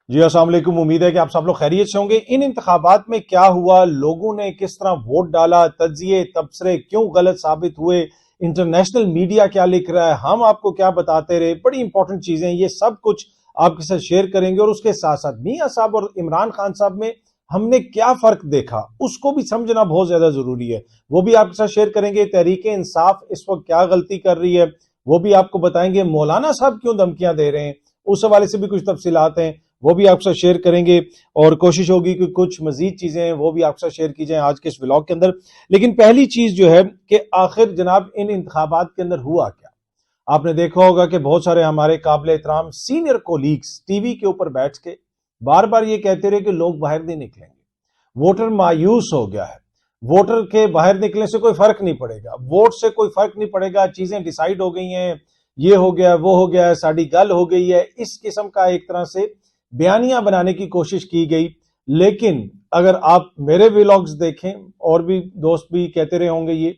جی السلام علیکم، امید ہے کہ آپ سب لوگ خیریت سے ہوں گے۔ ان انتخابات میں کیا ہوا، لوگوں نے کس طرح ووٹ ڈالا، تجزیے تبصرے کیوں غلط ثابت ہوئے، انٹرنیشنل میڈیا کیا لکھ رہا ہے، ہم آپ کو کیا بتاتے رہے، بڑی امپورٹنٹ چیزیں، یہ سب کچھ آپ کے ساتھ شیئر کریں گے۔ اور اس کے ساتھ ساتھ میاں صاحب اور عمران خان صاحب میں ہم نے کیا فرق دیکھا اس کو بھی سمجھنا بہت زیادہ ضروری ہے، وہ بھی آپ کے ساتھ شیئر کریں گے۔ تحریک انصاف اس وقت کیا غلطی کر رہی ہے وہ بھی آپ کو بتائیں گے، مولانا صاحب کیوں دھمکیاں دے رہے ہیں اس حوالے سے بھی کچھ تفصیلات ہیں، وہ بھی آپ سے شیئر کریں گے۔ اور کوشش ہوگی کہ کچھ مزید چیزیں ہیں وہ بھی آپ سے شیئر کی جائیں آج کے اس ولاگ کے اندر۔ لیکن پہلی چیز جو ہے کہ آخر جناب ان انتخابات کے اندر ہوا کیا۔ آپ نے دیکھا ہوگا کہ بہت سارے ہمارے قابل احترام سینئر کولیگز ٹی وی کے اوپر بیٹھ کے بار بار یہ کہتے رہے کہ لوگ باہر نہیں نکلیں گے، ووٹر مایوس ہو گیا ہے، ووٹر کے باہر نکلنے سے کوئی فرق نہیں پڑے گا، ووٹ سے کوئی فرق نہیں پڑے گا، چیزیں ڈیسائیڈ ہو گئی ہیں، یہ ہو گیا وہ ہو گیا، ساڑی گل ہو گئی ہے، اس قسم کا ایک طرح سے بیانیاں بنانے کی کوشش کی گئی۔ لیکن اگر آپ میرے ویلاگز دیکھیں، اور بھی دوست بھی کہتے رہے ہوں گے، یہ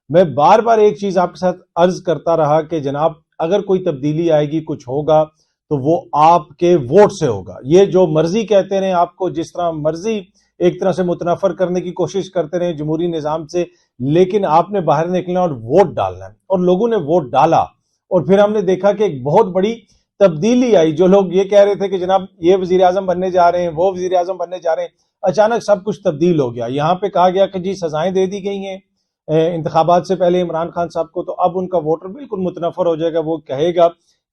میں بار بار ایک چیز آپ کے ساتھ عرض کرتا رہا کہ جناب اگر کوئی تبدیلی آئے گی، کچھ ہوگا تو وہ آپ کے ووٹ سے ہوگا۔ یہ جو مرضی کہتے رہے، آپ کو جس طرح مرضی ایک طرح سے متنفر کرنے کی کوشش کرتے رہے جمہوری نظام سے، لیکن آپ نے باہر نکلنا اور ووٹ ڈالنا ہے، اور لوگوں نے ووٹ ڈالا۔ اور پھر ہم نے دیکھا کہ ایک بہت بڑی تبدیلی آئی۔ جو لوگ یہ کہہ رہے تھے کہ جناب یہ وزیر اعظم بننے جا رہے ہیں، وہ وزیر اعظم بننے جا رہے ہیں، اچانک سب کچھ تبدیل ہو گیا۔ یہاں پہ کہا گیا کہ جی سزائیں دے دی گئی ہیں انتخابات سے پہلے عمران خان صاحب کو، تو اب ان کا ووٹر بالکل متنفر ہو جائے گا، وہ کہے گا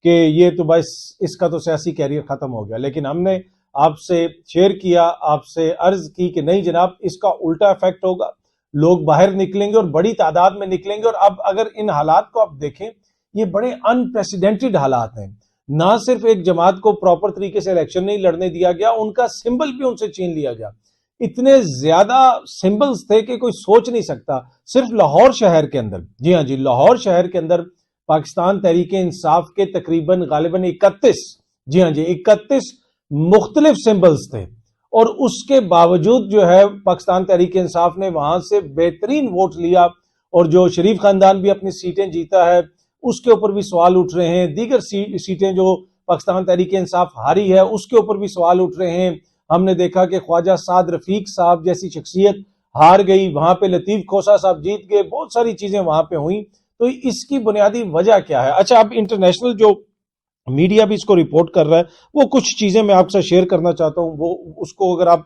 کہ یہ تو بس اس کا تو سیاسی کیریئر ختم ہو گیا۔ لیکن ہم نے آپ سے شیئر کیا، آپ سے عرض کی کہ نہیں جناب، اس کا الٹا ایفیکٹ ہوگا، لوگ باہر نکلیں گے اور بڑی تعداد میں نکلیں گے۔ اور اب اگر ان حالات کو آپ دیکھیں، یہ بڑے انپریسیڈنٹڈ حالات ہیں۔ نہ صرف ایک جماعت کو پراپر طریقے سے الیکشن نہیں لڑنے دیا گیا، ان کا سمبل بھی ان سے چھین لیا گیا۔ اتنے زیادہ سمبلز تھے کہ کوئی سوچ نہیں سکتا۔ صرف لاہور شہر کے اندر، جی ہاں جی، لاہور شہر کے اندر پاکستان تحریک انصاف کے تقریباً غالباً 31، جی ہاں جی 31 مختلف سمبلز تھے، اور اس کے باوجود جو ہے پاکستان تحریک انصاف نے وہاں سے بہترین ووٹ لیا، اور جو شریف خاندان بھی اپنی سیٹیں جیتا ہے اس کے اوپر بھی سوال اٹھ رہے ہیں، دیگر سیٹیں جو پاکستان تحریک انصاف ہاری ہے اس کے اوپر بھی سوال اٹھ رہے ہیں۔ ہم نے دیکھا کہ خواجہ سعد رفیق صاحب جیسی شخصیت ہار گئی، وہاں پہ لطیف کھوسہ صاحب جیت گئے، بہت ساری چیزیں وہاں پہ ہوئیں۔ تو اس کی بنیادی وجہ کیا ہے؟ اچھا، اب انٹرنیشنل جو میڈیا بھی اس کو رپورٹ کر رہا ہے، وہ کچھ چیزیں میں آپ سے شیئر کرنا چاہتا ہوں، وہ اس کو اگر آپ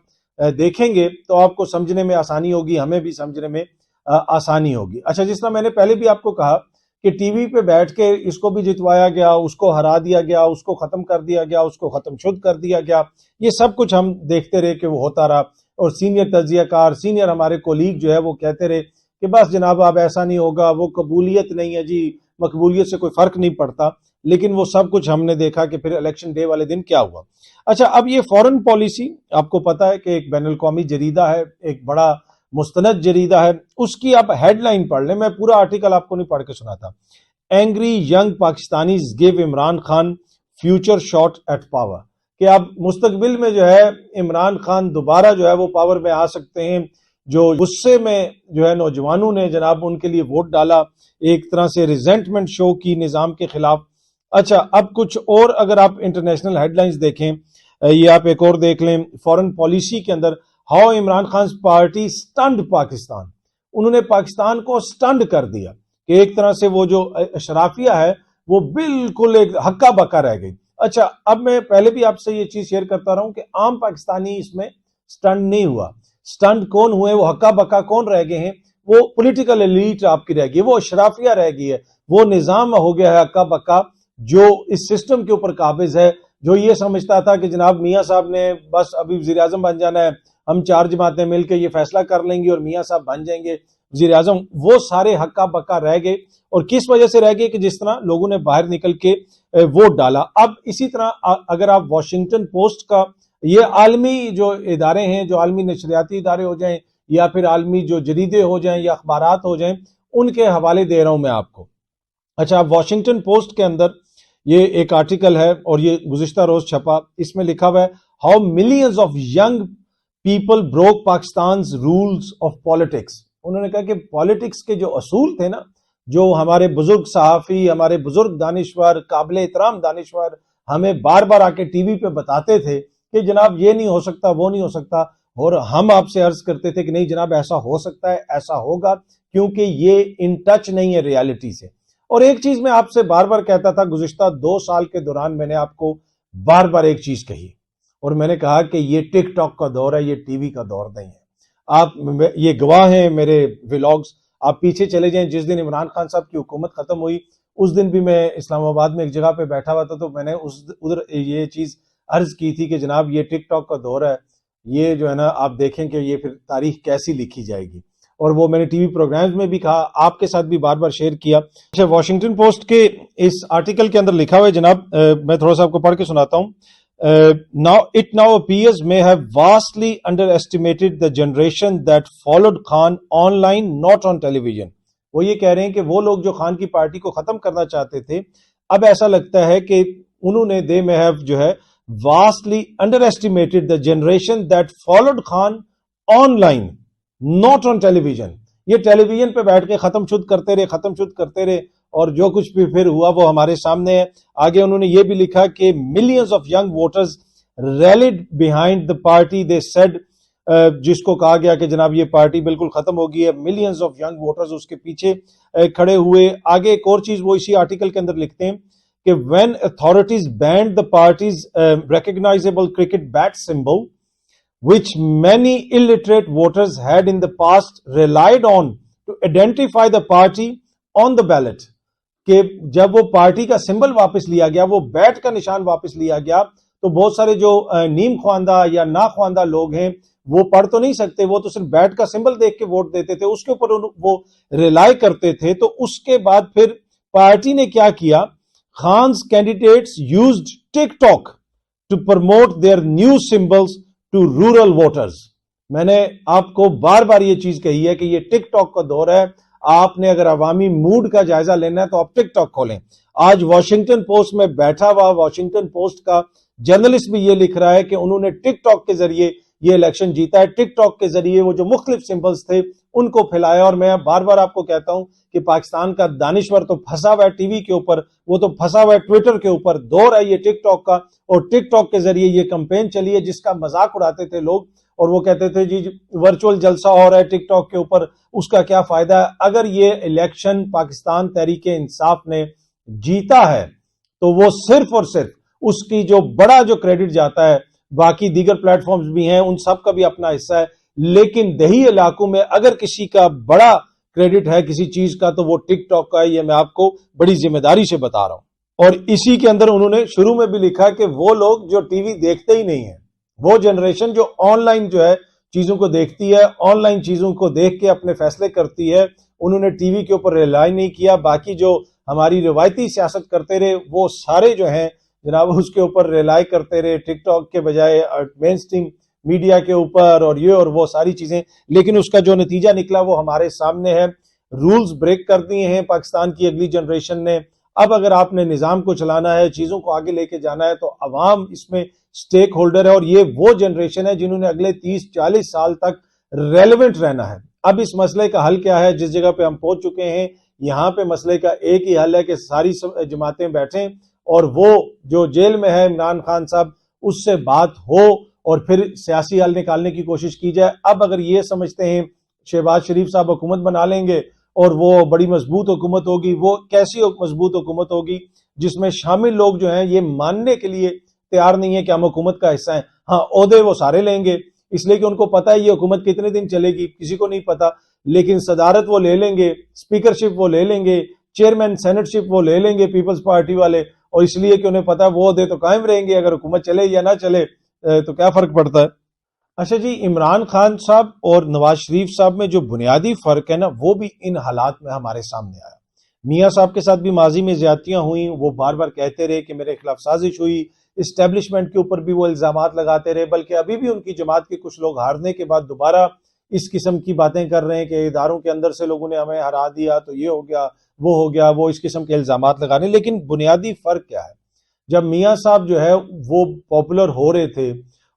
دیکھیں گے تو آپ کو سمجھنے میں آسانی ہوگی، ہمیں بھی سمجھنے میں آسانی ہوگی۔ اچھا، جس طرح میں نے پہلے بھی آپ کو کہا کہ ٹی وی پہ بیٹھ کے اس کو بھی جتوایا گیا، اس کو ہرا دیا گیا، اس کو ختم کر دیا گیا، اس کو ختم شد کر دیا گیا، یہ سب کچھ ہم دیکھتے رہے کہ وہ ہوتا رہا۔ اور سینئر تجزیہ کار، سینئر ہمارے کولیگ جو ہے وہ کہتے رہے کہ بس جناب اب ایسا نہیں ہوگا، وہ قبولیت نہیں ہے جی، مقبولیت سے کوئی فرق نہیں پڑتا۔ لیکن وہ سب کچھ ہم نے دیکھا کہ پھر الیکشن ڈے والے دن کیا ہوا۔ اچھا، اب یہ فورن پالیسی آپ کو پتا ہے کہ ایک بین الاقوامی جریدہ ہے، ایک بڑا مستند جریدہ ہے، اس کی آپ ہیڈ لائن پڑھ لیں، میں پورا آرٹیکل آپ کو نہیں پڑھ کے سناتا۔ Angry young Pakistanis gave Imran Khan future shot at power, کہ اب مستقبل میں جو ہے عمران خان دوبارہ جو ہے وہ پاور میں آ سکتے ہیں۔ جو غصے میں جو ہے نوجوانوں نے جناب ان کے لیے ووٹ ڈالا، ایک طرح سے ریزنٹمنٹ شو کی نظام کے خلاف۔ اچھا، اب کچھ اور اگر آپ انٹرنیشنل ہیڈ لائنز دیکھیں، یہ آپ ایک اور دیکھ لیں فورن پالیسی کے اندر، ہاؤ عمران خان پارٹی سٹنڈ پاکستان، انہوں نے پاکستان کو سٹنڈ کر دیا کہ ایک طرح سے وہ جو اشرافیہ ہے وہ بالکل ایک ہکا بکا رہ گئی۔ اچھا، اب میں پہلے بھی آپ سے یہ چیز شیئر کرتا رہا ہوں کہ عام پاکستانی اس میں سٹنڈ نہیں ہوا۔ سٹنڈ کون ہوئے، وہ ہکا بکا کون رہ گئے ہیں؟ وہ پولیٹیکل ایلیٹ آپ کی رہ گئی، وہ اشرافیہ رہ گئی ہے، وہ نظام ہو گیا ہے ہکا بکا جو اس سسٹم کے اوپر قابض ہے، جو یہ سمجھتا تھا کہ جناب میاں صاحب نے بس ابھی وزیر اعظم بن جانا ہے، ہم 4 جماعتیں مل کے یہ فیصلہ کر لیں گی اور میاں صاحب بن جائیں گے وزیر اعظم۔ وہ سارے ہکا بکا رہ گئے، اور کس وجہ سے رہ گئے؟ کہ جس طرح لوگوں نے باہر نکل کے ووٹ ڈالا۔ اب اسی طرح اگر آپ واشنگٹن پوسٹ کا، یہ عالمی جو ادارے ہیں، جو عالمی نشریاتی ادارے ہو جائیں یا پھر عالمی جو جریدے ہو جائیں یا اخبارات ہو جائیں، ان کے حوالے دے رہا ہوں میں آپ کو۔ اچھا، واشنگٹن پوسٹ کے اندر یہ ایک آرٹیکل ہے اور یہ گزشتہ روز چھپا، اس میں لکھا ہوا ہے how millions of young people broke Pakistan's rules of politics. انہوں نے کہا کہ پالیٹکس کے جو اصول تھے نا، جو ہمارے بزرگ صحافی، ہمارے بزرگ دانشور، قابل احترام دانشور ہمیں بار بار آ کے ٹی وی پہ بتاتے تھے کہ جناب یہ نہیں ہو سکتا، وہ نہیں ہو سکتا، اور ہم آپ سے عرض کرتے تھے کہ نہیں جناب ایسا ہو سکتا ہے، ایسا ہوگا، کیونکہ یہ ان ٹچ نہیں ہے ریالٹی سے۔ اور ایک چیز میں آپ سے بار بار کہتا تھا، گزشتہ 2 سال کے دوران میں نے آپ کو بار بار ایک چیز کہی، اور میں نے کہا کہ یہ ٹک ٹاک کا دور ہے، یہ ٹی وی کا دور نہیں ہے۔ آپ یہ گواہ ہیں میرے ولاگز، آپ پیچھے چلے جائیں، جس دن عمران خان صاحب کی حکومت ختم ہوئی اس دن بھی میں اسلام آباد میں ایک جگہ پہ بیٹھا ہوا تھا، تو میں نے ادھر یہ چیز عرض کی تھی کہ جناب یہ ٹک ٹاک کا دور ہے، یہ جو ہے نا آپ دیکھیں کہ یہ پھر تاریخ کیسی لکھی جائے گی، اور وہ میں نے ٹی وی پروگرامز میں بھی کہا، آپ کے ساتھ بھی بار بار شیئر کیا۔ اچھا، واشنگٹن پوسٹ کے اس آرٹیکل کے اندر لکھا ہوا ہے جناب، میں تھوڑا سا آپ کو پڑھ کے سناتا ہوں۔ It now appears may have vastly underestimated the generation that followed Khan online, not on television. وہ یہ کہہ رہے ہیں کہ وہ لوگ جو خان کی پارٹی کو ختم کرنا چاہتے تھے، اب ایسا لگتا ہے کہ انہوں نے they may have جو ہے vastly underestimated the generation that followed Khan online, not on television. یہ ٹیلی ویژن پہ بیٹھ کے ختم شد کرتے رہے، اور جو کچھ بھی پھر ہوا وہ ہمارے سامنے ہے۔ آگے انہوں نے یہ بھی لکھا کہ millions of young voters rallied behind the party, they said، جس کو کہا گیا کہ جناب یہ پارٹی بالکل ختم ہو گئی ہے، millions of young voters اس کے پیچھے کھڑے ہوئے۔ آگے ایک اور چیز وہ اسی آرٹیکل کے اندر لکھتے ہیں کہ when authorities banned the party's recognizable cricket bat symbol, which many illiterate voters had in the past relied on to identify the party on the ballot، کہ جب وہ پارٹی کا سمبل واپس لیا گیا، وہ بیٹ کا نشان واپس لیا گیا، تو بہت سارے جو نیم خواندہ یا نا خواندہ لوگ ہیں وہ پڑھ تو نہیں سکتے، وہ تو صرف بیٹ کا سمبل دیکھ کے ووٹ دیتے تھے، اس کے اوپر وہ ریلائی کرتے تھے۔ تو اس کے بعد پھر پارٹی نے کیا کیا، خان's candidates used TikTok to promote their new symbols to rural voters۔ میں نے آپ کو بار بار یہ چیز کہی ہے کہ یہ ٹک ٹاک کا دور ہے، آپ نے اگر عوامی موڈ کا جائزہ لینا ہے تو آپ ٹک ٹاک کھولیں۔ آج واشنگٹن پوسٹ میں بیٹھا ہوا واشنگٹن پوسٹ کا جرنلسٹ بھی یہ لکھ رہا ہے کہ انہوں نے ٹک ٹاک کے ذریعے یہ الیکشن جیتا ہے، ٹک ٹاک کے ذریعے وہ جو مختلف سمبلز تھے ان کو پھیلایا۔ اور میں بار بار آپ کو کہتا ہوں کہ پاکستان کا دانشور تو پھنسا ہوا ہے ٹی وی کے اوپر، وہ تو پھنسا ہوا ہے ٹویٹر کے اوپر، دور ہے یہ ٹک ٹاک کا، اور ٹک ٹاک کے ذریعے یہ کمپین چلی ہے جس کا مذاق اڑاتے تھے لوگ، اور وہ کہتے تھے جی ورچوئل جلسہ ہو رہا ہے ٹک ٹاک کے اوپر، اس کا کیا فائدہ ہے۔ اگر یہ الیکشن پاکستان تحریک انصاف نے جیتا ہے تو وہ صرف اور صرف اس کی جو بڑا جو کریڈٹ جاتا ہے، باقی دیگر پلیٹ فارمز بھی ہیں ان سب کا بھی اپنا حصہ ہے، لیکن دیہی علاقوں میں اگر کسی کا بڑا کریڈٹ ہے کسی چیز کا تو وہ ٹک ٹاک کا ہے، یہ میں آپ کو بڑی ذمہ داری سے بتا رہا ہوں۔ اور اسی کے اندر انہوں نے شروع میں بھی لکھا کہ وہ لوگ جو ٹی وی دیکھتے ہی نہیں ہیں، وہ جنریشن جو آن لائن جو ہے چیزوں کو دیکھتی ہے، آن لائن چیزوں کو دیکھ کے اپنے فیصلے کرتی ہے، انہوں نے ٹی وی کے اوپر ریلائی نہیں کیا۔ باقی جو ہماری روایتی سیاست کرتے رہے وہ سارے جو ہیں جناب اس کے اوپر ریلائی کرتے رہے، ٹک ٹاک کے بجائے مین سٹریم میڈیا کے اوپر، اور یہ اور وہ ساری چیزیں، لیکن اس کا جو نتیجہ نکلا وہ ہمارے سامنے ہے۔ رولز بریک کر دیے ہیں پاکستان کی اگلی جنریشن نے۔ اب اگر آپ نے نظام کو چلانا ہے، چیزوں کو آگے لے کے جانا ہے، تو عوام اس میں سٹیک ہولڈر ہے، اور یہ وہ جنریشن ہے جنہوں نے اگلے 30-40 سال تک ریلیونٹ رہنا ہے۔ اب اس مسئلے کا حل کیا ہے؟ جس جگہ پہ ہم پہنچ چکے ہیں یہاں پہ مسئلے کا ایک ہی حل ہے کہ ساری جماعتیں بیٹھیں، اور وہ جو جیل میں ہے عمران خان صاحب اس سے بات ہو، اور پھر سیاسی حل نکالنے کی کوشش کی جائے۔ اب اگر یہ سمجھتے ہیں شہباز شریف صاحب حکومت بنا لیں گے اور وہ بڑی مضبوط حکومت ہوگی، وہ کیسی مضبوط حکومت ہوگی جس میں شامل لوگ جو ہیں یہ ماننے کے لیے تیار نہیں ہے کہ ہم حکومت کا حصہ ہیں۔ ہاں، عہدے وہ سارے لیں گے اس لیے کہ ان کو پتا ہے یہ حکومت کتنے دن چلے گی کسی کو نہیں پتا، لیکن صدارت وہ لے لیں گے، اسپیکرشپ وہ لے لیں گے، چیئرمین سینٹ شپ وہ لے لیں گے پیپلز پارٹی والے، اور اس لیے کہ انہیں پتا ہے وہ عہدے تو قائم رہیں گے، اگر حکومت چلے یا نہ چلے تو کیا فرق پڑتا ہے۔ اچھا جی، عمران خان صاحب اور نواز شریف صاحب میں جو بنیادی فرق ہے نا، وہ بھی ان حالات میں ہمارے سامنے آیا۔ میاں صاحب کے ساتھ بھی ماضی میں زیادتیاں ہوئیں، وہ بار بار کہتے رہے کہ میرے خلاف سازش ہوئی، اسٹیبلشمنٹ کے اوپر بھی وہ الزامات لگاتے رہے، بلکہ ابھی بھی ان کی جماعت کے کچھ لوگ ہارنے کے بعد دوبارہ اس قسم کی باتیں کر رہے ہیں کہ اداروں کے اندر سے لوگوں نے ہمیں ہرا دیا تو یہ ہو گیا وہ ہو گیا، وہ اس قسم کے الزامات لگا رہے ہیں۔ لیکن بنیادی فرق کیا ہے؟ جب میاں صاحب جو ہے وہ پاپولر ہو رہے تھے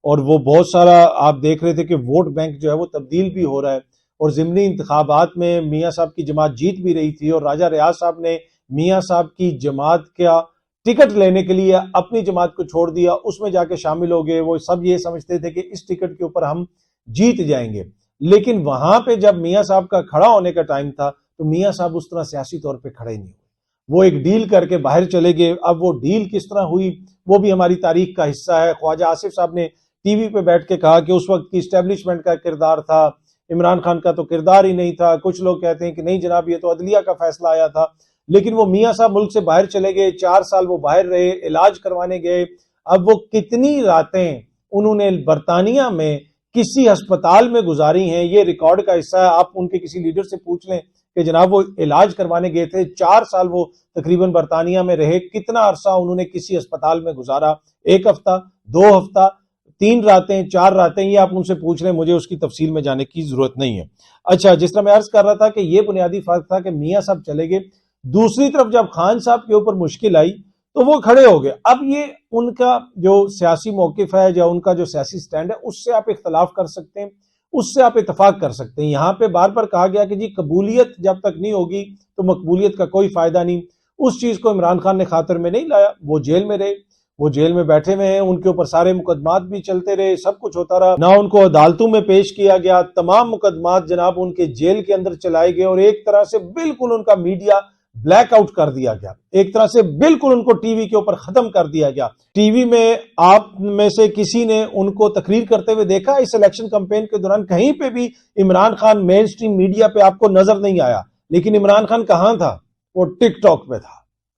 اور وہ بہت سارا آپ دیکھ رہے تھے کہ ووٹ بینک جو ہے وہ تبدیل بھی ہو رہا ہے، اور ضمنی انتخابات میں میاں صاحب کی جماعت جیت بھی رہی تھی، اور راجہ ریاض صاحب نے میاں صاحب کی جماعت کا ٹکٹ لینے کے لیے اپنی جماعت کو چھوڑ دیا، اس میں جا کے شامل ہو گئے۔ وہ سب یہ سمجھتے تھے کہ اس ٹکٹ کے اوپر ہم جیت جائیں گے، لیکن وہاں پہ جب میاں صاحب کا کھڑا ہونے کا ٹائم تھا تو میاں صاحب اس طرح سیاسی طور پہ کھڑے نہیں ہوئے، وہ ایک ڈیل کر کے باہر چلے گئے۔ اب وہ ڈیل کس طرح ہوئی وہ بھی ہماری تاریخ کا حصہ ہے۔ خواجہ آصف صاحب نے ٹی وی پہ بیٹھ کے کہا کہ اس وقت کی اسٹیبلشمنٹ کا کردار تھا، عمران خان کا تو کردار ہی نہیں تھا۔ کچھ لوگ کہتے ہیں کہ نہیں جناب یہ تو عدلیہ کا فیصلہ آیا تھا، لیکن وہ میاں صاحب ملک سے باہر چلے گئے، 4 سال وہ باہر رہے، علاج کروانے گئے۔ اب وہ کتنی راتیں انہوں نے برطانیہ میں کسی ہسپتال میں گزاری ہیں، یہ ریکارڈ کا حصہ ہے۔ آپ ان کے کسی لیڈر سے پوچھ لیں کہ جناب وہ علاج کروانے گئے تھے، 4 سال وہ تقریباً برطانیہ میں رہے، کتنا عرصہ انہوں نے کسی ہسپتال میں گزارا، 1 ہفتہ، 2 ہفتہ، 3 راتیں، 4 راتیں، یہ آپ ان سے پوچھ لیں، مجھے اس کی تفصیل میں جانے کی ضرورت نہیں ہے۔ اچھا، جس طرح میں عرض کر رہا تھا کہ یہ بنیادی فرق تھا کہ میاں صاحب چلے گئے، دوسری طرف جب خان صاحب کے اوپر مشکل آئی تو وہ کھڑے ہو گئے۔ اب یہ ان کا جو سیاسی موقف ہے یا ان کا جو سیاسی سٹینڈ ہے، اس سے آپ اختلاف کر سکتے ہیں، اس سے آپ اتفاق کر سکتے ہیں۔ یہاں پہ بار بار کہا گیا کہ جی قبولیت جب تک نہیں ہوگی تو مقبولیت کا کوئی فائدہ نہیں، اس چیز کو عمران خان نے خاطر میں نہیں لایا، وہ جیل میں رہے، وہ جیل میں بیٹھے ہوئے ہیں، ان کے اوپر سارے مقدمات بھی چلتے رہے، سب کچھ ہوتا رہا، نہ ان کو عدالتوں میں پیش کیا گیا، تمام مقدمات جناب ان کے جیل کے اندر چلائے گئے، اور ایک طرح سے بالکل ان کا میڈیا بلیک آؤٹ کر دیا گیا، ایک طرح سے بالکل ان کو ٹی وی کے اوپر ختم کر دیا گیا۔ ٹی وی میں آپ میں سے کسی نے ان کو تقریر کرتے ہوئے دیکھا اس الیکشن کمپین کے دوران؟ کہیں پہ بھی عمران خان مین سٹریم میڈیا پہ آپ کو نظر نہیں آیا، لیکن عمران خان کہاں تھا؟ وہ ٹک ٹاک پہ تھا،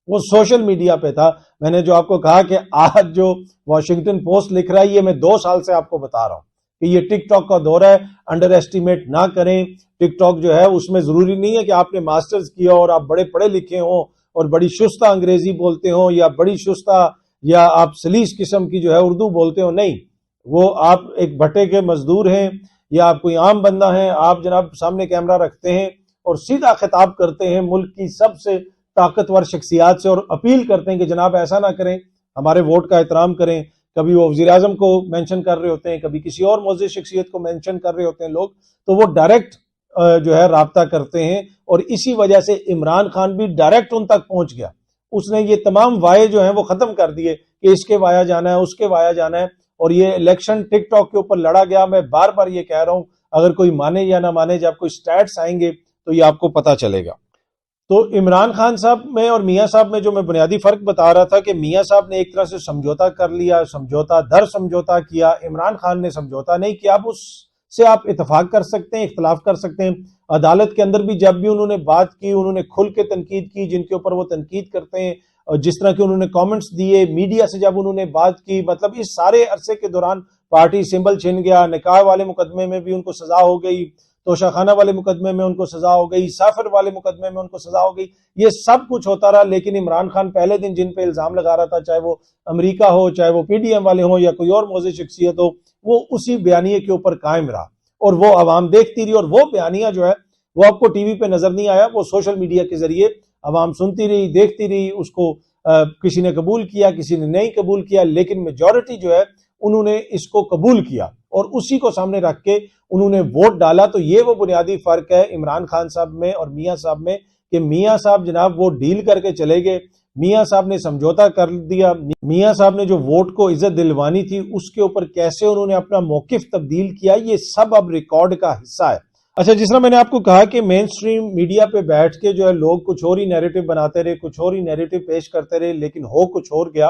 وہ سوشل میڈیا پہ تھا۔ میں نے جو آپ کو کہا کہ آج جو واشنگٹن پوسٹ لکھ رہا ہے، یہ میں 2 سال سے آپ کو بتا رہا ہوں کہ یہ ٹک ٹاک کا دور ہے، انڈر ایسٹیمیٹ نہ کریں۔ ٹک ٹاک جو ہے اس میں ضروری نہیں ہے کہ آپ نے ماسٹرز کیا اور آپ بڑے پڑھے لکھے ہوں اور بڑی شستہ انگریزی بولتے ہوں یا بڑی شستہ یا آپ سلیس قسم کی جو ہے اردو بولتے ہوں، نہیں، وہ آپ ایک بھٹے کے مزدور ہیں یا آپ کوئی عام بندہ ہیں، آپ جناب سامنے کیمرہ رکھتے ہیں اور سیدھا خطاب کرتے ہیں ملک کی سب سے طاقتور شخصیات سے، اور اپیل کرتے ہیں کہ جناب ایسا نہ کریں، ہمارے ووٹ کا احترام کریں۔ کبھی وہ وزیر اعظم کو مینشن کر رہے ہوتے ہیں، کبھی کسی اور معزز شخصیت کو مینشن کر رہے ہوتے ہیں لوگ، تو وہ ڈائریکٹ جو ہے رابطہ کرتے ہیں، اور اسی وجہ سے عمران خان بھی ڈائریکٹ ان تک پہنچ گیا۔ اس نے یہ تمام وائے جو ہیں وہ ختم کر دیے کہ اس کے وایا جانا ہے، اس کے وایا جانا ہے، اور یہ الیکشن ٹک ٹاک کے اوپر لڑا گیا۔ میں بار بار یہ کہہ رہا ہوں، اگر کوئی مانے یا نہ مانے، جب کوئی سٹیٹس آئیں گے تو یہ آپ کو پتا چلے گا۔ تو عمران خان صاحب میں اور میاں صاحب میں جو میں بنیادی فرق بتا رہا تھا کہ میاں صاحب نے ایک طرح سے سمجھوتا کر لیا، سمجھوتا در سمجھوتا کیا، عمران خان نے سمجھوتا نہیں کیا۔ اب اس سے آپ اتفاق کر سکتے ہیں، اختلاف کر سکتے ہیں۔ عدالت کے اندر بھی جب بھی انہوں نے بات کی، انہوں نے کھل کے تنقید کی، جن کے اوپر وہ تنقید کرتے ہیں، اور جس طرح کے انہوں نے کامنٹس دیے، میڈیا سے جب انہوں نے بات کی، مطلب اس سارے عرصے کے دوران پارٹی سمبل چھن گیا، نکاح والے مقدمے میں بھی ان کو سزا ہو گئی، توشہ خانہ والے مقدمے میں ان کو سزا ہو گئی، سافر والے مقدمے میں ان کو سزا ہو گئی، یہ سب کچھ ہوتا رہا، لیکن عمران خان پہلے دن جن پہ الزام لگا رہا تھا، چاہے وہ امریکہ ہو، چاہے وہ پی ڈی ایم والے ہوں یا کوئی اور معزز شخصیت ہو، وہ اسی بیانیے کے اوپر قائم رہا، اور وہ عوام دیکھتی رہی، اور وہ بیانیہ جو ہے وہ آپ کو ٹی وی پہ نظر نہیں آیا، وہ سوشل میڈیا کے ذریعے عوام سنتی رہی، دیکھتی رہی، اس کو کسی نے قبول کیا، کسی نے نہیں قبول کیا، لیکن میجورٹی جو ہے انہوں نے اس کو قبول کیا، اور اسی کو سامنے رکھ کے انہوں نے ووٹ ڈالا۔ تو یہ وہ بنیادی فرق ہے عمران خان صاحب میں اور میاں صاحب میں، کہ میاں صاحب جناب وہ ڈیل کر کے چلے گئے، میاں صاحب نے سمجھوتا کر دیا، میاں صاحب نے جو ووٹ کو عزت دلوانی تھی اس کے اوپر کیسے انہوں نے اپنا موقف تبدیل کیا، یہ سب اب ریکارڈ کا حصہ ہے۔ اچھا، جس طرح میں نے آپ کو کہا کہ مین سٹریم میڈیا پہ بیٹھ کے جو ہے لوگ کچھ اور ہی نیریٹو بناتے رہے، کچھ اور ہی نیریٹو پیش کرتے رہے، لیکن ہو کچھ اور گیا،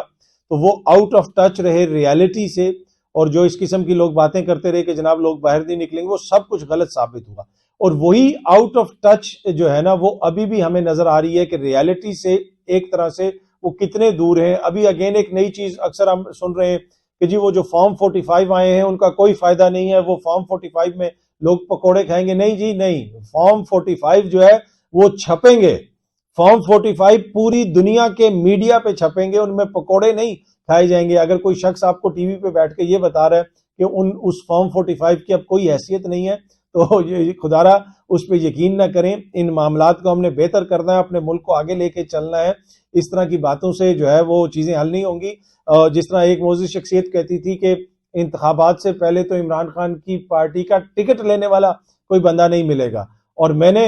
تو وہ آؤٹ آف ٹچ رہے ریالٹی سے، اور جو اس قسم کی لوگ باتیں کرتے رہے کہ جناب لوگ باہر نہیں نکلیں گے، وہ سب کچھ غلط ثابت ہوا، اور وہی آؤٹ آف ٹچ جو ہے نا وہ ابھی بھی ہمیں نظر آ رہی ہے کہ ریالٹی سے ایک طرح سے وہ کتنے دور ہیں۔ ابھی اگین ایک نئی چیز اکثر ہم سن رہے ہیں کہ جی وہ جو فارم 45 آئے ہیں ان کا کوئی فائدہ نہیں ہے، وہ فارم 45 میں لوگ پکوڑے کھائیں گے۔ نہیں جی نہیں، فارم 45 جو ہے وہ چھپیں گے، فارم 45 پوری دنیا کے میڈیا پہ چھپیں گے، ان میں پکوڑے نہیں کھائے جائیں گے۔ اگر کوئی شخص آپ کو ٹی وی پہ بیٹھ کے یہ بتا رہا ہے کہ اس فارم 45 کی اب کوئی حیثیت نہیں ہے، تو یہ خدا را اس پہ یقین نہ کریں۔ ان معاملات کو ہم نے بہتر کرنا ہے، اپنے ملک کو آگے لے کے چلنا ہے، اس طرح کی باتوں سے جو ہے وہ چیزیں حل نہیں ہوں گی۔ جس طرح ایک معزز شخصیت کہتی تھی کہ انتخابات سے پہلے تو عمران خان کی پارٹی کا ٹکٹ لینے والا کوئی بندہ نہیں ملے گا، اور میں نے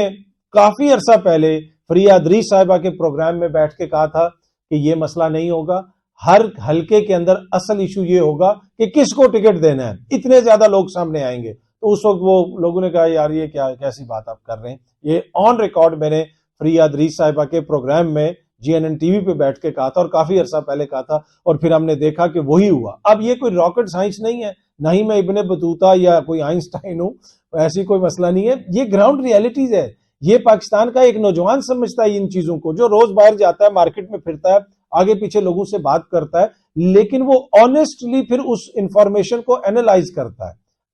کافی عرصہ پہلے فریہ ادریس صاحبہ کے پروگرام میں بیٹھ کے کہا تھا کہ یہ مسئلہ نہیں ہوگا. ہر حلقے کے اندر اصل ایشو یہ ہوگا کہ کس کو ٹکٹ دینا ہے. اتنے زیادہ لوگ سامنے آئیں گے تو اس وقت وہ لوگوں نے کہا یار یہ کیسی بات آپ کر رہے ہیں. یہ آن ریکارڈ میں نے فریہ ادریس صاحبہ کے پروگرام میں GNN ٹی وی پہ بیٹھ کے کہا تھا اور کافی عرصہ پہلے کہا تھا, اور پھر ہم نے دیکھا کہ وہی ہوا. اب یہ کوئی راکٹ سائنس نہیں ہے, نہ ہی میں ابن بطوطہ یا کوئی آئنسٹائن ہوں, ایسی کوئی مسئلہ نہیں ہے. یہ گراؤنڈ ریئلٹیز ہے. یہ پاکستان کا ایک نوجوان سمجھتا ہے ان چیزوں کو, جو روز باہر جاتا ہے, مارکیٹ میں پھرتا ہے, آگے پیچھے لوگوں سے بات کرتا ہے, لیکن وہ آنےسٹلی پھر اس انفارمیشن کو اینالائز کرتا ہے,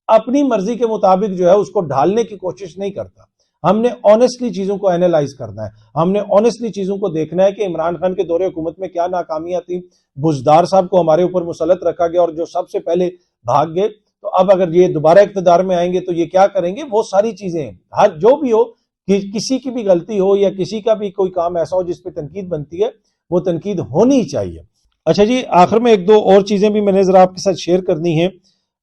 اپنی مرضی کے مطابق جو ہے اس کو ڈھالنے کی کوشش نہیں کرتا. ہم نے آنےسٹلی چیزوں کو اینالائز کرنا ہے, ہم نے آنےسٹلی چیزوں کو دیکھنا ہے کہ عمران خان کے دور حکومت میں کیا ناکامیاں تھیں. بزدار صاحب کو ہمارے اوپر مسلط رکھا گیا اور جو سب سے پہلے بھاگ گئے, تو اب اگر یہ دوبارہ اقتدار میں آئیں گے تو یہ کیا کریں گے. وہ ساری چیزیں ہیں, ہر جو بھی ہو, کسی کی بھی غلطی ہو یا کسی کا بھی کوئی کام ایسا ہو جس پہ تنقید بنتی ہے, وہ تنقید ہونی چاہیے. اچھا جی, آخر میں ایک دو اور چیزیں بھی میں نے ذرا آپ کے ساتھ شیئر کرنی ہیں.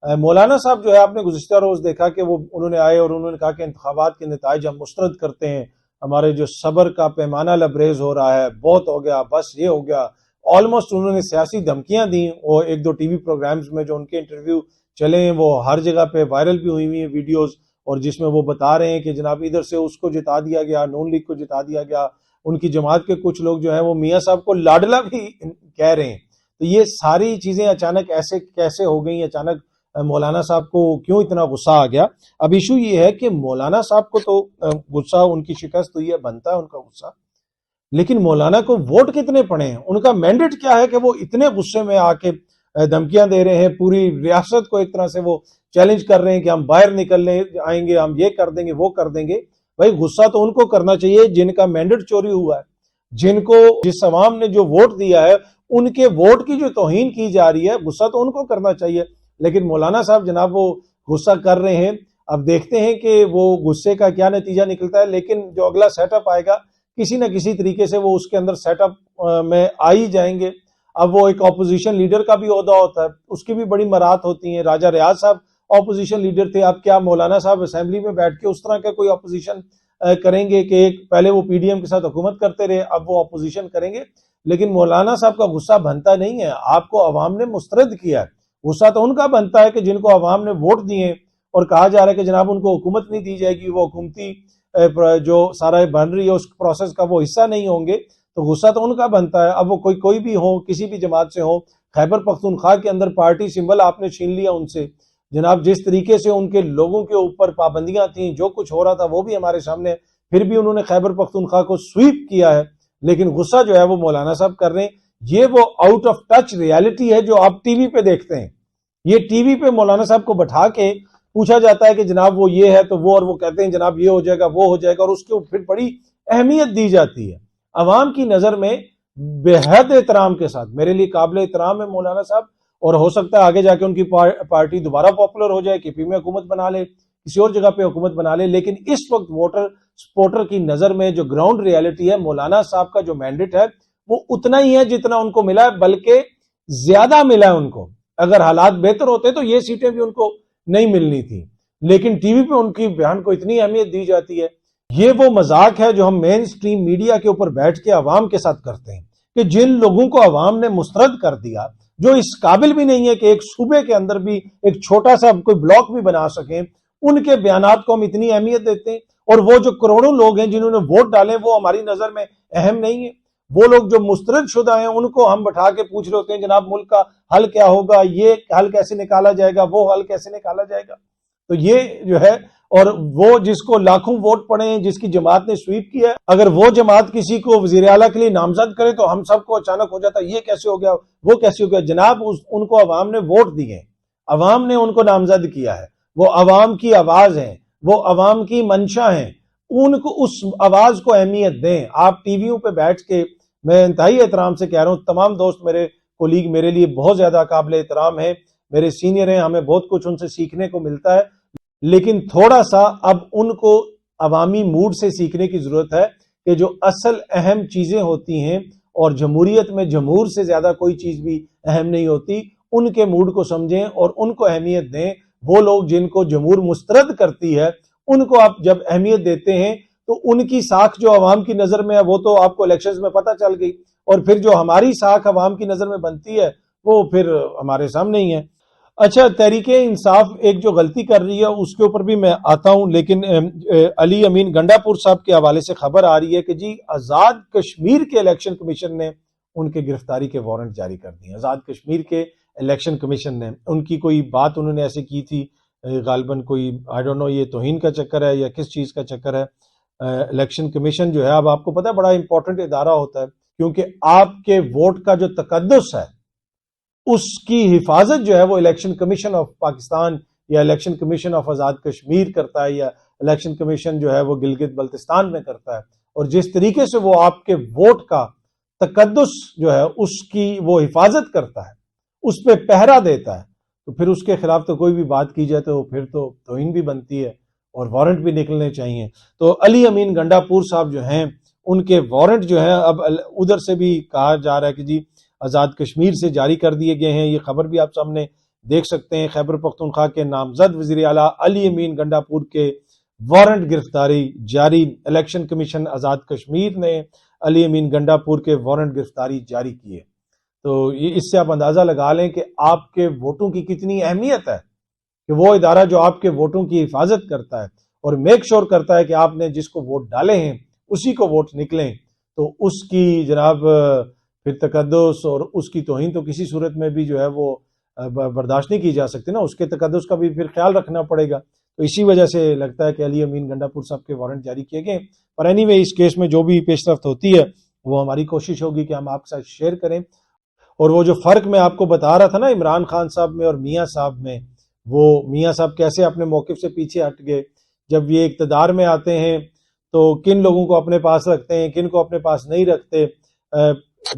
مولانا صاحب جو ہے, آپ نے گزشتہ روز دیکھا کہ وہ انہوں نے آئے اور انہوں نے کہا کہ انتخابات کے نتائج ہم مسترد کرتے ہیں, ہمارے جو صبر کا پیمانہ لبریز ہو رہا ہے, بہت ہو گیا, بس یہ ہو گیا. آلموسٹ انہوں نے سیاسی دھمکیاں دیں. وہ ایک دو ٹی وی پروگرامز میں جو ان کے انٹرویو چلے ہیں وہ ہر جگہ پہ وائرل بھی ہوئی ہوئی ہیں ویڈیوز, اور جس میں وہ بتا رہے ہیں کہ جناب ادھر سے اس کو جتا دیا گیا, نون لیگ کو جتا دیا گیا. ان کی جماعت کے کچھ لوگ جو ہیں وہ میاں صاحب کو لاڈلا بھی کہہ رہے ہیں. تو یہ ساری چیزیں اچانک ایسے کیسے ہو گئیں, اچانک مولانا صاحب کو کیوں اتنا غصہ آ گیا. اب ایشو یہ ہے کہ مولانا صاحب کو تو غصہ, ان کی شکست تو یہ بنتا ہے ان کا غصہ, لیکن مولانا کو ووٹ کتنے پڑے ہیں, ان کا مینڈیٹ کیا ہے کہ وہ اتنے غصے میں آ کے دھمکیاں دے رہے ہیں, پوری ریاست کو ایک طرح سے وہ چیلنج کر رہے ہیں کہ ہم باہر نکلنے آئیں گے, ہم یہ کر دیں گے, وہ کر دیں گے. بھائی غصہ تو ان کو کرنا چاہیے جن کا مینڈیٹ چوری ہوا ہے, جن کو جس عوام نے جو ووٹ دیا ہے ان کے ووٹ کی جو توہین کی جا رہی ہے, غصہ تو ان کو کرنا چاہیے. لیکن مولانا صاحب جناب وہ غصہ کر رہے ہیں. اب دیکھتے ہیں کہ وہ غصے کا کیا نتیجہ نکلتا ہے, لیکن جو اگلا سیٹ اپ آئے گا کسی نہ کسی طریقے سے وہ اس کے اندر سیٹ اپ میں آ ہی جائیں گے. اب وہ ایک اپوزیشن لیڈر کا بھی عہدہ ہوتا ہے, اس کی بھی بڑی مرات ہوتی ہیں. راجہ ریاض صاحب اپوزیشن لیڈر تھے, اب کیا مولانا صاحب اسمبلی میں بیٹھ کے اس طرح کا کوئی اپوزیشن کریں گے کہ پہلے وہ PDM کے ساتھ حکومت کرتے رہے, اب وہ اپوزیشن کریں گے. لیکن مولانا صاحب کا غصہ بنتا نہیں ہے, آپ کو عوام نے مسترد کیا ہے. غصہ تو ان کا بنتا ہے کہ جن کو عوام نے ووٹ دیے اور کہا جا رہا ہے کہ جناب ان کو حکومت نہیں دی جائے گی, وہ حکومتی جو سارا بن رہی ہے اس پروسیس کا وہ حصہ نہیں ہوں گے, تو غصہ تو ان کا بنتا ہے. اب وہ کوئی بھی ہو, کسی بھی جماعت سے ہو, خیبر پختونخوا کے اندر پارٹی سمبل آپ نے چھین لیا ان سے. جناب جس طریقے سے ان کے لوگوں کے اوپر پابندیاں تھیں, جو کچھ ہو رہا تھا وہ بھی ہمارے سامنے, پھر بھی انہوں نے خیبر پختونخوا کو سویپ کیا ہے. لیکن غصہ جو ہے وہ مولانا صاحب کر رہے ہیں. یہ وہ آؤٹ آف ٹچ ریالٹی ہے جو آپ ٹی وی پہ دیکھتے ہیں. یہ ٹی وی پہ مولانا صاحب کو بٹھا کے پوچھا جاتا ہے کہ جناب وہ یہ ہے تو وہ, اور وہ کہتے ہیں جناب یہ ہو جائے گا, وہ ہو جائے گا, اور اس کے پھر بڑی اہمیت دی جاتی ہے. عوام کی نظر میں بے حد احترام کے ساتھ, میرے لیے قابل احترام ہے مولانا صاحب, اور ہو سکتا ہے آگے جا کے ان کی پارٹی دوبارہ پاپولر ہو جائے, KP میں حکومت بنا لے, کسی اور جگہ پہ حکومت بنا لے. لیکن اس وقت ووٹر سپورٹر کی نظر میں جو گراؤنڈ ریالٹی ہے, مولانا صاحب کا جو مینڈیٹ ہے وہ اتنا ہی ہے جتنا ان کو ملا ہے, بلکہ زیادہ ملا ہے ان کو. اگر حالات بہتر ہوتے تو یہ سیٹیں بھی ان کو نہیں ملنی تھی, لیکن ٹی وی پہ ان کی بیان کو اتنی اہمیت دی جاتی ہے. یہ وہ مذاق ہے جو ہم مین سٹریم میڈیا کے اوپر بیٹھ کے عوام کے ساتھ کرتے ہیں, کہ جن لوگوں کو عوام نے مسترد کر دیا, جو اس قابل بھی نہیں ہے کہ ایک صوبے کے اندر بھی ایک چھوٹا سا کوئی بلاک بھی بنا سکیں, ان کے بیانات کو ہم اتنی اہمیت دیتے ہیں. اور وہ جو کروڑوں لوگ ہیں جنہوں نے ووٹ ڈالے وہ ہماری نظر میں اہم نہیں ہے. وہ لوگ جو مسترد شدہ ہیں ان کو ہم بٹھا کے پوچھ رہے ہوتے ہیں جناب ملک کا حل کیا ہوگا, یہ حل کیسے نکالا جائے گا, وہ حل کیسے نکالا جائے گا. تو یہ جو ہے, اور وہ جس کو لاکھوں ووٹ پڑے ہیں, جس کی جماعت نے سویپ کیا ہے, اگر وہ جماعت کسی کو وزیر اعلیٰ کے لیے نامزد کرے تو ہم سب کو اچانک ہو جاتا ہے یہ کیسے ہو گیا, وہ کیسے ہو گیا. جناب ان کو عوام نے ووٹ دیے, عوام نے ان کو نامزد کیا ہے, وہ عوام کی آواز ہیں, وہ عوام کی منشا ہیں, ان کو اس آواز کو اہمیت دیں. آپ ٹی ویوں پہ بیٹھ کے, میں انتہائی احترام سے کہہ رہا ہوں, تمام دوست میرے کولیگ میرے لیے بہت زیادہ قابل احترام ہیں, میرے سینئر ہیں, ہمیں بہت کچھ ان سے سیکھنے کو ملتا ہے. لیکن تھوڑا سا اب ان کو عوامی موڈ سے سیکھنے کی ضرورت ہے کہ جو اصل اہم چیزیں ہوتی ہیں, اور جمہوریت میں جمہور سے زیادہ کوئی چیز بھی اہم نہیں ہوتی, ان کے موڈ کو سمجھیں اور ان کو اہمیت دیں. وہ لوگ جن کو جمہور مسترد کرتی ہے ان کو آپ جب اہمیت دیتے ہیں تو ان کی ساکھ جو عوام کی نظر میں ہے وہ تو آپ کو الیکشنز میں پتہ چل گئی, اور پھر جو ہماری ساکھ عوام کی نظر میں بنتی ہے وہ پھر ہمارے سامنے ہی ہے۔ اچھا، تحریک انصاف ایک جو غلطی کر رہی ہے اس کے اوپر بھی میں آتا ہوں، لیکن علی امین گنڈا پور صاحب کے حوالے سے خبر آ رہی ہے کہ جی آزاد کشمیر کے الیکشن کمیشن نے ان کے گرفتاری کے وارنٹ جاری کر دیے۔ آزاد کشمیر کے الیکشن کمیشن نے ان کی کوئی بات انہوں نے ایسی کی تھی، غالباً کوئی آئی ڈونٹ نو یہ توہین کا چکر ہے یا کس چیز کا چکر ہے۔ الیکشن کمیشن جو ہے، اب آپ کو پتہ ہے بڑا امپورٹنٹ ادارہ ہوتا ہے، کیونکہ آپ کے ووٹ کا جو تقدس ہے اس کی حفاظت جو ہے وہ الیکشن کمیشن آف پاکستان یا election commission of Azad Kashmir کرتا ہے، یا الیکشن کمیشن جو ہے وہ گلگت بلتستان میں کرتا ہے۔ اور جس طریقے سے وہ آپ کے ووٹ کا تقدس جو ہے اس کی وہ حفاظت کرتا ہے، اس پہ پہرا دیتا ہے، تو پھر اس کے خلاف تو کوئی بھی بات کی جائے تو پھر تو توہین بھی بنتی ہے اور وارنٹ بھی نکلنے چاہیے۔ تو علی امین گنڈا پور صاحب جو ہیں ان کے وارنٹ جو ہیں اب ادھر سے بھی کہا جا رہا ہے کہ جی آزاد کشمیر سے جاری کر دیے گئے ہیں۔ یہ خبر بھی آپ سامنے دیکھ سکتے ہیں، خیبر پختونخوا کے نامزد وزیر اعلیٰ علی امین گنڈا پور کے وارنٹ گرفتاری جاری۔ الیکشن کمیشن آزاد کشمیر نے علی امین گنڈا پور کے وارنٹ گرفتاری جاری کیے۔ تو اس سے آپ اندازہ لگا لیں کہ آپ کے ووٹوں کی کتنی اہمیت ہے، کہ وہ ادارہ جو آپ کے ووٹوں کی حفاظت کرتا ہے اور میک شور کرتا ہے کہ آپ نے جس کو ووٹ ڈالے ہیں اسی کو ووٹ نکلیں، تو اس کی جناب پھر تقدس اور اس کی توہین تو کسی صورت میں بھی جو ہے وہ برداشت نہیں کی جا سکتی نا، اس کے تقدس کا بھی پھر خیال رکھنا پڑے گا۔ تو اسی وجہ سے لگتا ہے کہ علی امین گنڈا پور صاحب کے وارنٹ جاری کیے گئے۔ پر اینی وے اس کیس میں جو بھی پیش رفت ہوتی ہے وہ ہماری کوشش ہوگی کہ ہم آپ کے ساتھ شیئر کریں۔ اور وہ جو فرق میں آپ کو بتا رہا تھا نا عمران خان صاحب میں اور میاں صاحب میں، وہ میاں صاحب کیسے اپنے موقف سے پیچھے ہٹ گئے، جب یہ اقتدار میں آتے ہیں تو کن لوگوں کو اپنے پاس رکھتے ہیں، کن کو اپنے پاس نہیں رکھتے۔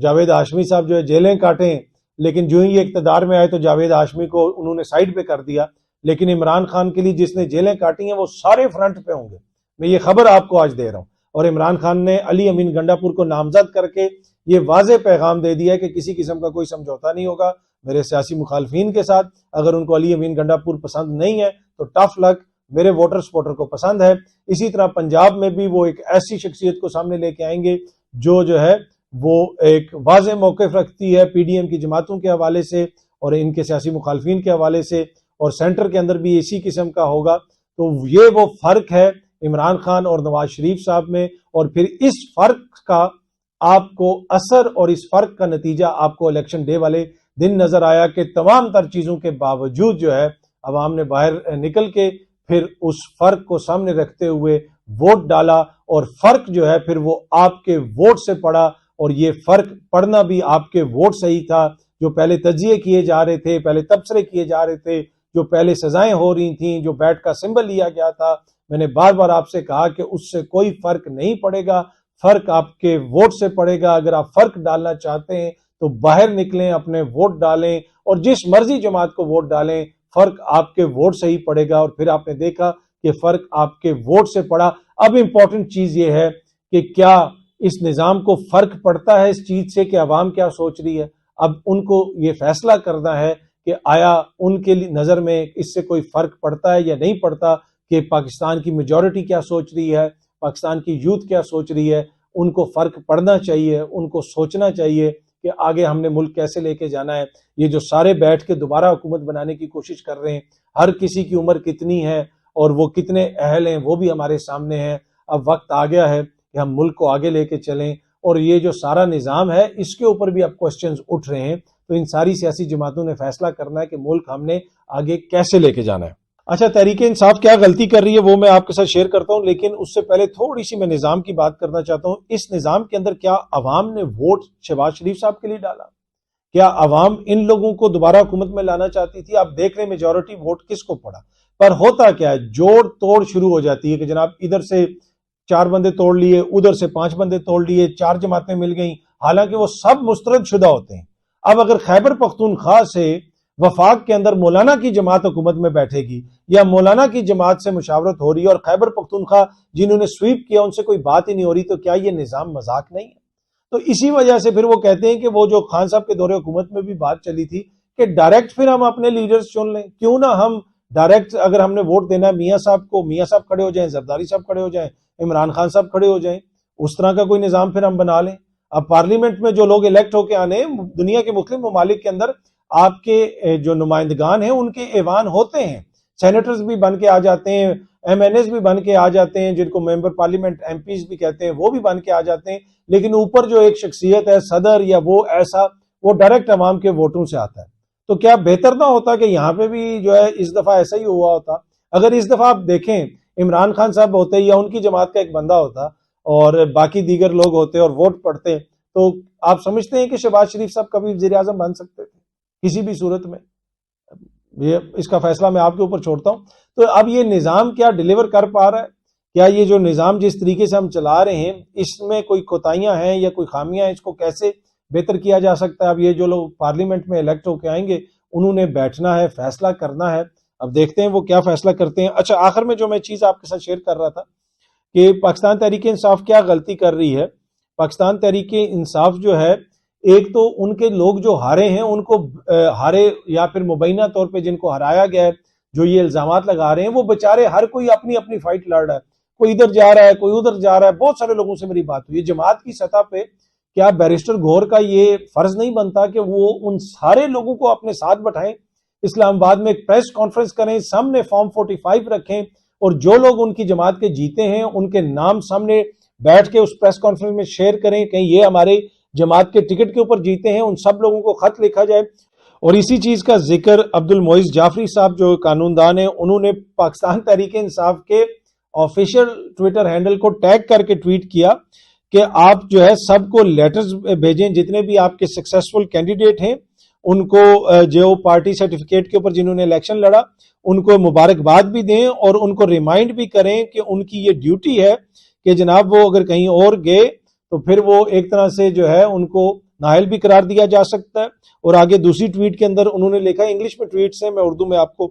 جاوید ہاشمی صاحب جو ہے جیلیں کاٹیں، لیکن جو ہی یہ اقتدار میں آئے تو جاوید ہاشمی کو انہوں نے سائیڈ پہ کر دیا، لیکن عمران خان کے لیے جس نے جیلیں کاٹی ہیں وہ سارے فرنٹ پہ ہوں گے۔ میں یہ خبر آپ کو آج دے رہا ہوں، اور عمران خان نے علی امین گنڈا پور کو نامزد کر کے یہ واضح پیغام دے دیا ہے کہ کسی قسم کا کوئی سمجھوتا نہیں ہوگا میرے سیاسی مخالفین کے ساتھ۔ اگر ان کو علی امین گنڈا پور پسند نہیں ہے تو ٹف لک، میرے ووٹر سپورٹر کو پسند ہے۔ اسی طرح پنجاب میں بھی وہ ایک ایسی شخصیت کو سامنے لے کے آئیں گے جو ہے وہ ایک واضح موقف رکھتی ہے پی ڈی ایم کی جماعتوں کے حوالے سے اور ان کے سیاسی مخالفین کے حوالے سے، اور سینٹر کے اندر بھی اسی قسم کا ہوگا۔ تو یہ وہ فرق ہے عمران خان اور نواز شریف صاحب میں، اور پھر اس فرق کا آپ کو اثر اور اس فرق کا نتیجہ آپ کو الیکشن ڈے والے دن نظر آیا کہ تمام تر چیزوں کے باوجود جو ہے عوام نے باہر نکل کے پھر اس فرق کو سامنے رکھتے ہوئے ووٹ ڈالا، اور فرق جو ہے پھر وہ آپ کے ووٹ سے پڑا، اور یہ فرق پڑنا بھی آپ کے ووٹ سے ہی تھا۔ جو پہلے تجزیے کیے جا رہے تھے، پہلے تبصرے کیے جا رہے تھے، جو پہلے سزائیں ہو رہی تھیں، جو بیٹ کا سمبل لیا گیا تھا، میں نے بار بار آپ سے کہا کہ اس سے کوئی فرق نہیں پڑے گا، فرق آپ کے ووٹ سے پڑے گا۔ اگر آپ فرق ڈالنا چاہتے ہیں تو باہر نکلیں، اپنے ووٹ ڈالیں، اور جس مرضی جماعت کو ووٹ ڈالیں، فرق آپ کے ووٹ سے ہی پڑے گا۔ اور پھر آپ نے دیکھا کہ فرق آپ کے ووٹ سے پڑا۔ اب امپورٹنٹ چیز یہ ہے کہ کیا اس نظام کو فرق پڑتا ہے اس چیز سے کہ عوام کیا سوچ رہی ہے؟ اب ان کو یہ فیصلہ کرنا ہے کہ آیا ان کے نظر میں اس سے کوئی فرق پڑتا ہے یا نہیں پڑتا، کہ پاکستان کی میجورٹی کیا سوچ رہی ہے، پاکستان کی یوتھ کیا سوچ رہی ہے۔ ان کو فرق پڑنا چاہیے، ان کو سوچنا چاہیے کہ آگے ہم نے ملک کیسے لے کے جانا ہے۔ یہ جو سارے بیٹھ کے دوبارہ حکومت بنانے کی کوشش کر رہے ہیں، ہر کسی کی عمر کتنی ہے اور وہ کتنے اہل ہیں وہ بھی ہمارے سامنے ہے۔ اب وقت آ گیا ہے کہ ہم ملک کو آگے لے کے چلیں، اور یہ جو سارا نظام ہے اس کے اوپر بھی اب کوسچنز اٹھ رہے ہیں۔ تو ان ساری سیاسی جماعتوں نے فیصلہ کرنا ہے کہ ملک ہم نے آگے کیسے لے کے جانا ہے۔ اچھا، تحریک انصاف کیا غلطی کر رہی ہے وہ میں آپ کے ساتھ شیئر کرتا ہوں، لیکن اس سے پہلے تھوڑی سی میں نظام کی بات کرنا چاہتا ہوں۔ اس نظام کے اندر کیا عوام نے ووٹ شہباز شریف صاحب کے لیے ڈالا؟ کیا عوام ان لوگوں کو دوبارہ حکومت میں لانا چاہتی تھی؟ آپ دیکھ رہے ہیں میجورٹی ووٹ کس کو پڑا، پر ہوتا کیا ہے، جوڑ توڑ شروع ہو جاتی ہے کہ جناب ادھر سے 4 بندے توڑ لیے، ادھر سے 5 بندے توڑ لیے، 4 جماعتیں مل گئیں، حالانکہ وہ سب مسترد شدہ ہوتے ہیں۔ اب اگر خیبر پختونخوا سے وفاق کے اندر مولانا کی جماعت حکومت میں بیٹھے گی، یا مولانا کی جماعت سے مشاورت ہو رہی ہے، اور خیبر پختونخوا جنہوں نے سویپ کیا ان سے کوئی بات ہی نہیں ہو رہی، تو کیا یہ نظام مذاق نہیں ہے؟ تو اسی وجہ سے پھر وہ کہتے ہیں کہ وہ جو خان صاحب کے دور حکومت میں بھی بات چلی تھی کہ ڈائریکٹ پھر ہم اپنے لیڈرز چن لیں، کیوں نہ ہم ڈائریکٹ، اگر ہم نے ووٹ دینا ہے میاں صاحب کو، میاں صاحب کھڑے ہو جائیں، زرداری صاحب کھڑے ہو جائیں، عمران خان صاحب کھڑے ہو جائیں، اس طرح کا کوئی نظام پھر ہم بنا لیں۔ اب پارلیمنٹ میں جو لوگ الیکٹ ہو کے آنے ہیں، دنیا کے مختلف ممالک کے اندر آپ کے جو نمائندگان ہیں ان کے ایوان ہوتے ہیں، سینیٹرز بھی بن کے آ جاتے ہیں، ایم این ایز بھی بن کے آ جاتے ہیں، جن کو ممبر پارلیمنٹ ایم پیز بھی کہتے ہیں، وہ بھی بن کے آ جاتے ہیں، لیکن اوپر جو ایک شخصیت ہے صدر یا وہ ایسا، وہ ڈائریکٹ عوام کے ووٹوں سے آتا ہے۔ تو کیا بہتر نہ ہوتا کہ یہاں پہ بھی جو ہے اس دفعہ ایسا ہی ہوا ہوتا؟ اگر اس دفعہ آپ دیکھیں عمران خان صاحب ہوتے یا ان کی جماعت کا ایک بندہ ہوتا اور باقی دیگر لوگ ہوتے اور ووٹ پڑتے، تو آپ سمجھتے ہیں کہ شہباز شریف صاحب کبھی وزیر اعظم بن سکتے تھے کسی بھی صورت میں؟ یہ اس کا فیصلہ میں آپ کے اوپر چھوڑتا ہوں۔ تو اب یہ نظام کیا ڈیلیور کر پا رہا ہے؟ کیا یہ جو نظام جس طریقے سے ہم چلا رہے ہیں اس میں کوئی کوتاہیاں ہیں یا کوئی خامیاں ہیں؟ اس کو کیسے بہتر کیا جا سکتا ہے؟ اب یہ جو لوگ پارلیمنٹ میں الیکٹ ہو کے آئیں گے انہوں نے بیٹھنا ہے، فیصلہ کرنا ہے، اب دیکھتے ہیں وہ کیا فیصلہ کرتے ہیں۔ اچھا، آخر میں جو میں چیز آپ کے ساتھ شیئر کر رہا تھا کہ پاکستان تحریک انصاف کیا غلطی کر رہی ہے۔ پاکستان تحریک انصاف جو ہے، ایک تو ان کے لوگ جو ہارے ہیں ان کو ہارے یا پھر مبینہ طور پہ جن کو ہرایا گیا ہے، جو یہ الزامات لگا رہے ہیں، وہ بےچارے ہر کوئی اپنی اپنی فائٹ لڑ رہا ہے، کوئی ادھر جا رہا ہے، کوئی ادھر جا رہا ہے۔ بہت سارے لوگوں سے میری بات ہوئی، جماعت کی سطح پہ کیا بیرسٹر گور کا یہ فرض نہیں بنتا کہ وہ ان سارے لوگوں کو اپنے ساتھ بٹھائیں، اسلام آباد میں ایک پریس کانفرنس کریں، سامنے فارم 45 رکھیں اور جو لوگ ان کی جماعت کے جیتے ہیں ان کے نام سامنے بیٹھ کے اس پریس کانفرنس میں شیئر کریں کہ یہ ہمارے جماعت کے ٹکٹ کے اوپر جیتے ہیں، ان سب لوگوں کو خط لکھا جائے۔ اور اسی چیز کا ذکر عبد المعز جعفری صاحب جو قانون دان ہیں انہوں نے پاکستان تحریک انصاف کے آفیشیل ٹویٹر ہینڈل کو ٹیگ کر کے ٹویٹ کیا کہ آپ جو ہے سب کو لیٹرز بھیجیں، جتنے بھی آپ کے سکسیسفل کینڈیڈیٹ ہیں ان کو جو پارٹی سرٹیفکیٹ کے اوپر جنہوں نے الیکشن لڑا ان کو مبارکباد بھی دیں اور ان کو ریمائنڈ بھی کریں کہ ان کی یہ ڈیوٹی ہے کہ جناب وہ اگر کہیں اور گئے تو پھر وہ ایک طرح سے جو ہے ان کو نااہل بھی قرار دیا جا سکتا ہے۔ اور آگے دوسری ٹویٹ کے اندر انہوں نے لکھا، انگلش میں ٹویٹ سے میں اردو میں آپ کو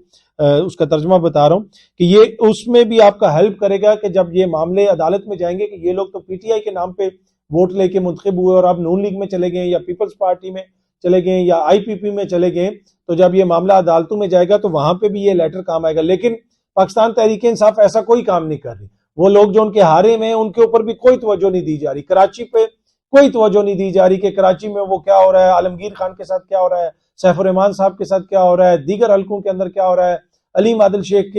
اس کا ترجمہ بتا رہا ہوں کہ یہ اس میں بھی آپ کا ہیلپ کرے گا کہ جب یہ معاملے عدالت میں جائیں گے کہ یہ لوگ تو پی ٹی آئی کے نام پہ ووٹ لے کے منتخب ہوئے اور اب نون لیگ میں چلے گئے یا پیپلز پارٹی میں چلے گئے یا آئی پی پی میں چلے گئے، تو جب یہ معاملہ عدالتوں میں جائے گا تو وہاں پہ بھی یہ لیٹر کام آئے گا۔ لیکن پاکستان تحریک انصاف ایسا کوئی کام نہیں کر رہی۔ وہ لوگ جو ان کے ہارے میں ان کے اوپر بھی کوئی توجہ نہیں دی جا رہی، کراچی پہ کوئی توجہ نہیں دی جا رہی کہ کراچی میں وہ کیا ہو رہا ہے، عالمگیر خان کے ساتھ کیا ہو رہا ہے، سیف الرحمان صاحب کے ساتھ کیا ہو رہا ہے، دیگر حلقوں کے اندر کیا ہو رہا ہے، علیم عادل شیخ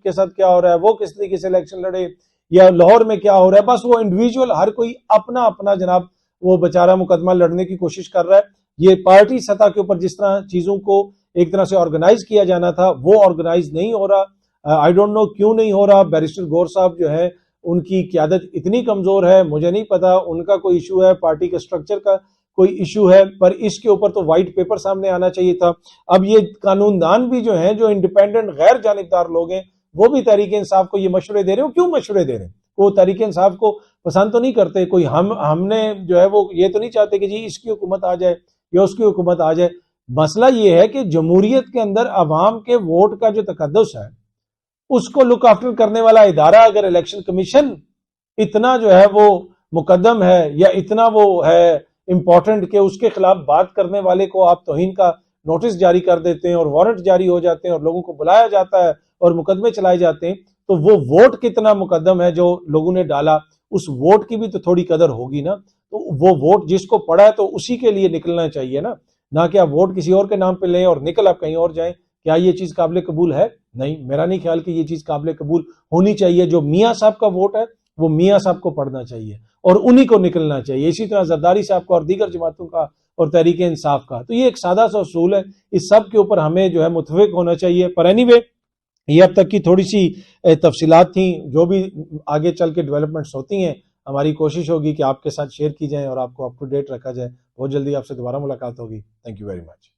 کے ساتھ کیا ہو رہا ہے، وہ کس طریقے سے الیکشن لڑے، یا لاہور میں کیا ہو رہا ہے۔ بس وہ انڈیویجول ہر کوئی اپنا اپنا جناب وہ بیچارہ مقدمہ لڑنے کی کوشش کر رہا ہے۔ یہ پارٹی سطح کے اوپر جس طرح چیزوں کو ایک طرح سے آرگنائز کیا جانا تھا وہ آرگنائز نہیں ہو رہا۔ آئی ڈونٹ نو کیوں نہیں ہو رہا۔ بیرسٹر گور صاحب جو ہے ان کی قیادت اتنی کمزور ہے، مجھے نہیں پتا ان کا کوئی ایشو ہے، پارٹی کے سٹرکچر کا کوئی ایشو ہے، پر اس کے اوپر تو وائٹ پیپر سامنے آنا چاہیے تھا۔ اب یہ قانون دان بھی جو ہیں، جو انڈیپینڈنٹ غیر جانبدار لوگ ہیں، وہ بھی تحریک انصاف کو یہ مشورے دے رہے ہیں۔ کیوں مشورے دے رہے ہیں؟ وہ تحریک انصاف کو پسند تو نہیں کرتے، کوئی ہم نے جو ہے وہ یہ تو نہیں چاہتے کہ جی اس کی حکومت آ جائے یا اس کی حکومت آ جائے۔ مسئلہ یہ ہے کہ جمہوریت کے اندر عوام کے ووٹ کا جو تقدس ہے اس کو لک آفٹر کرنے والا ادارہ اگر الیکشن کمیشن اتنا جو ہے وہ مقدم ہے یا اتنا وہ ہے امپورٹنٹ کہ اس کے خلاف بات کرنے والے کو آپ توہین کا نوٹس جاری کر دیتے ہیں اور وارنٹ جاری ہو جاتے ہیں اور لوگوں کو بلایا جاتا ہے اور مقدمے چلائے جاتے ہیں، تو وہ ووٹ کتنا مقدم ہے جو لوگوں نے ڈالا، اس ووٹ کی بھی تو تھوڑی قدر ہوگی نا۔ تو وہ ووٹ جس کو پڑا ہے تو اسی کے لیے نکلنا چاہیے نا، نہ کہ آپ ووٹ کسی اور کے نام پہ لیں اور نکل آپ کہیں اور جائیں۔ کیا یہ چیز قابل قبول ہے؟ نہیں، میرا نہیں خیال کہ یہ چیز قابل قبول ہونی چاہیے۔ جو میاں صاحب کا ووٹ ہے وہ میاں صاحب کو پڑھنا چاہیے اور انہی کو نکلنا چاہیے، اسی طرح زرداری صاحب کا اور دیگر جماعتوں کا اور تحریک انصاف کا۔ تو یہ ایک سادہ سا اصول ہے، اس سب کے اوپر ہمیں جو ہے متفق ہونا چاہیے۔ پر اینی وے، یہ اب تک کی تھوڑی سی تفصیلات تھیں، جو بھی آگے چل کے ڈیولپمنٹس ہوتی ہیں ہماری کوشش ہوگی کہ آپ کے ساتھ شیئر کی جائیں اور آپ کو اپ ٹو ڈیٹ رکھا جائے۔ بہت جلدی آپ سے دوبارہ ملاقات ہوگی۔ Thank you very much.